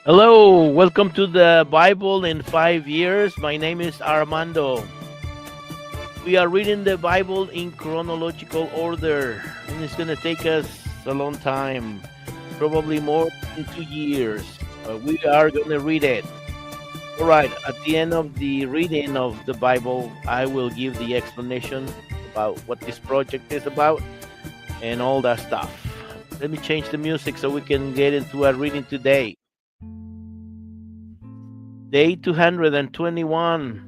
Hello, welcome to the Bible in 5 years. My name is Armando. We are reading the Bible in chronological order, and it's going to take us a long time, probably more than 2 years. But we are going to read it. All right, at the end of the reading of the Bible, I will give the explanation about what this project is about and all that stuff. Let me change the music so we can get into our reading today. Day 221,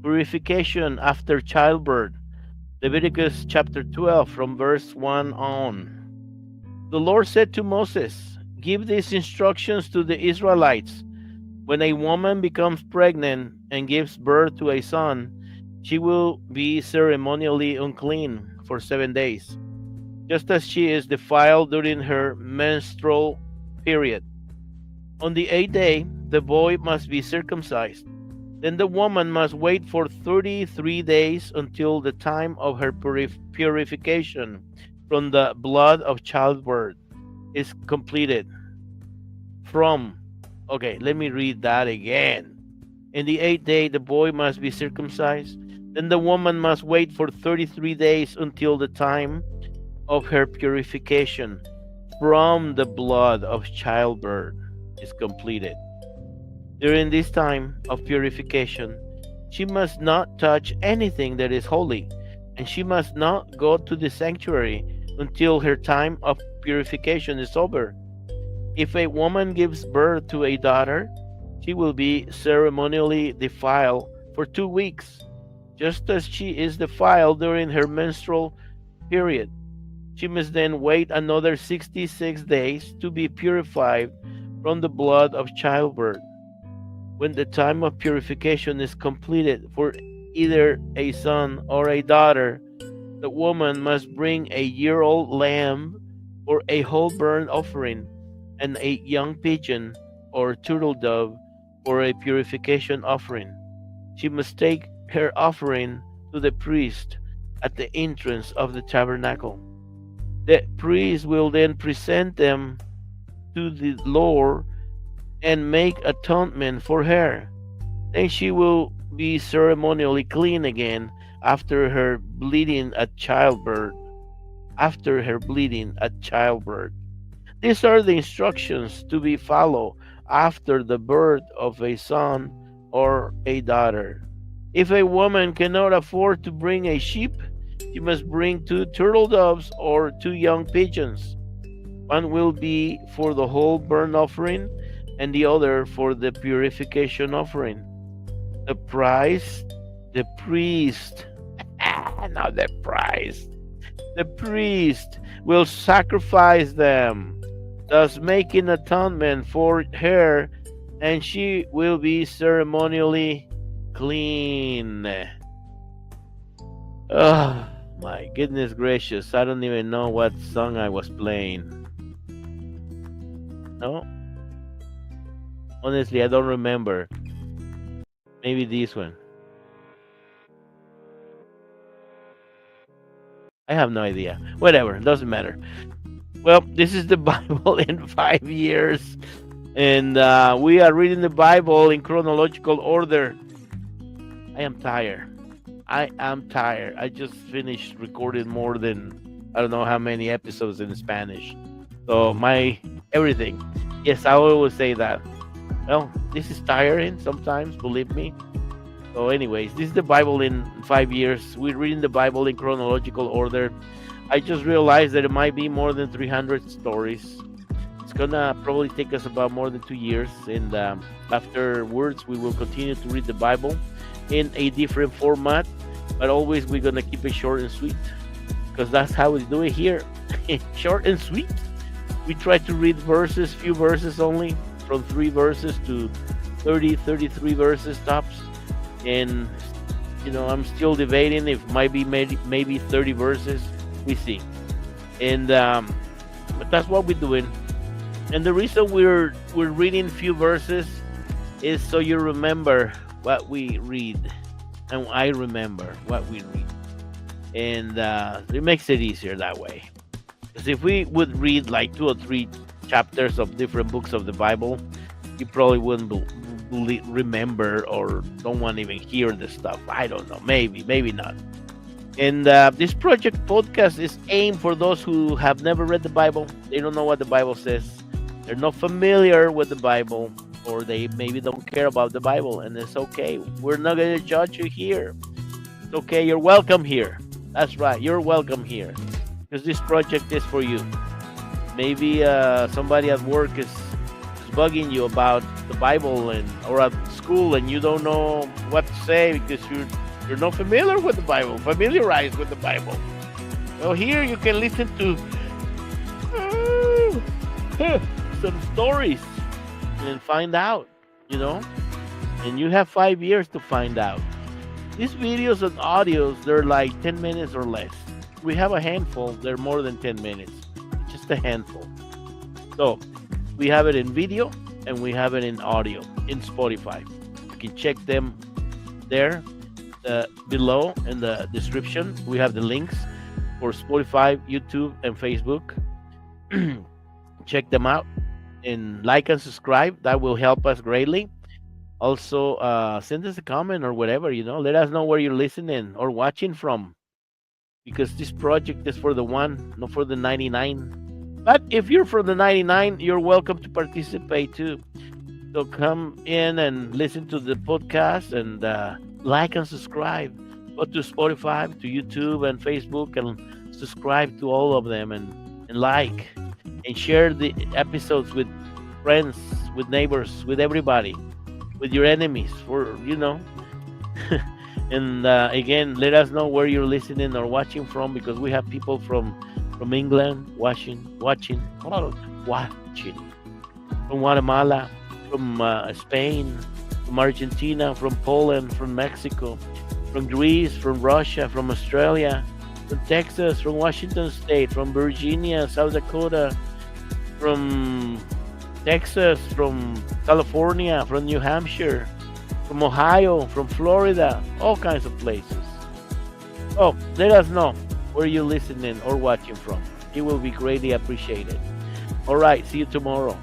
Purification after Childbirth. Leviticus chapter 12, from verse 1 on. The Lord said to Moses, "Give these instructions to the Israelites. When a woman becomes pregnant and gives birth to a son, she will be ceremonially unclean for 7 days, just as she is defiled during her menstrual period. On the eighth day, the boy must be circumcised. Then the woman must wait for 33 days until the time of her purification from the blood of childbirth is completed. Okay, let me read that again. In the eighth day, the boy must be circumcised. Then the woman must wait for 33 days until the time of her purification from the blood of childbirth is completed. During this time of purification, she must not touch anything that is holy, and she must not go to the sanctuary until her time of purification is over. If a woman gives birth to a daughter, she will be ceremonially defiled for 2 weeks, just as she is defiled during her menstrual period. She must then wait another 66 days to be purified from the blood of childbirth. When the time of purification is completed for either a son or a daughter, the woman must bring a year-old lamb or a whole burnt offering and a young pigeon or turtle dove for a purification offering. She must take her offering to the priest at the entrance of the tabernacle. The priest will then present them to the Lord and make atonement for her. Then she will be ceremonially clean again after her bleeding at childbirth. After her bleeding at childbirth. These are the instructions to be followed after the birth of a son or a daughter. If a woman cannot afford to bring a sheep, she must bring 2 turtle doves or 2 young pigeons. One will be for the whole burnt offering, and the other for the purification offering. The priest, the priest, not the priest, the priest will sacrifice them, thus making atonement for her, and she will be ceremonially clean. Oh, my goodness gracious, I don't even know what song I was playing. No? Honestly, I don't remember. Maybe this one. I have no idea. Whatever, doesn't matter. Well, this is the Bible in 5 years, and we are reading the Bible in chronological order. I am tired. I am tired. I just finished recording more than I don't know how many episodes in Spanish. So my everything. Yes, I always say that. Well, this is tiring sometimes, believe me. So, anyways, this is the Bible in 5 years. We're reading the Bible in chronological order. I just realized that it might be more than 300 stories. It's gonna probably take us about more than 2 years, and afterwards, we will continue to read the Bible in a different format, but always we're gonna keep it short and sweet because that's how we do it here. Short and sweet. We try to read verses, few verses only, from 3 verses to 30, 33 verses tops. And, I'm still debating if maybe 30 verses. We see. And, but that's what we're doing. And the reason we're reading few verses is so you remember what we read. And I remember what we read. And it makes it easier that way. Because if we would read like 2 or 3 chapters of different books of the Bible, you probably wouldn't remember or don't want to even hear the stuff. I don't know. Maybe not. And this project podcast is aimed for those who have never read the Bible. They don't know what the Bible says. They're not familiar with the Bible, or they maybe don't care about the Bible, and it's okay. We're not going to judge you here. It's okay. You're welcome here. That's right. You're welcome here, because this project is for you. Maybe somebody at work is bugging you about the Bible, or at school, and you don't know what to say because you're not familiar with the Bible, familiarized with the Bible. So here you can listen to some stories and find out, and you have 5 years to find out. These videos and audios, they're like 10 minutes or less. We have a handful, they're more than 10 minutes, just a handful. So we have it in video and we have it in audio in Spotify. You can check them there below in the description. We have the links for Spotify, YouTube, and Facebook. Check them out and like and subscribe. That will help us greatly. Also, send us a comment or whatever, let us know where you're listening or watching from, because this project is for the one, not for the 99. But if you're from the 99, you're welcome to participate too. So come in and listen to the podcast and like and subscribe. Go to Spotify, to YouTube and Facebook, and subscribe to all of them, and like and share the episodes with friends, with neighbors, with everybody, with your enemies, and again, let us know where you're listening or watching from, because we have people from England watching, from Guatemala, from Spain, from Argentina, from Poland, from Mexico, from Greece, from Russia, from Australia, from Texas, from Washington State, from Virginia, South Dakota, from Texas, from California, from New Hampshire, from Ohio, from Florida, all kinds of places. Oh, let us know where you're listening or watching from. It will be greatly appreciated. All right, see you tomorrow.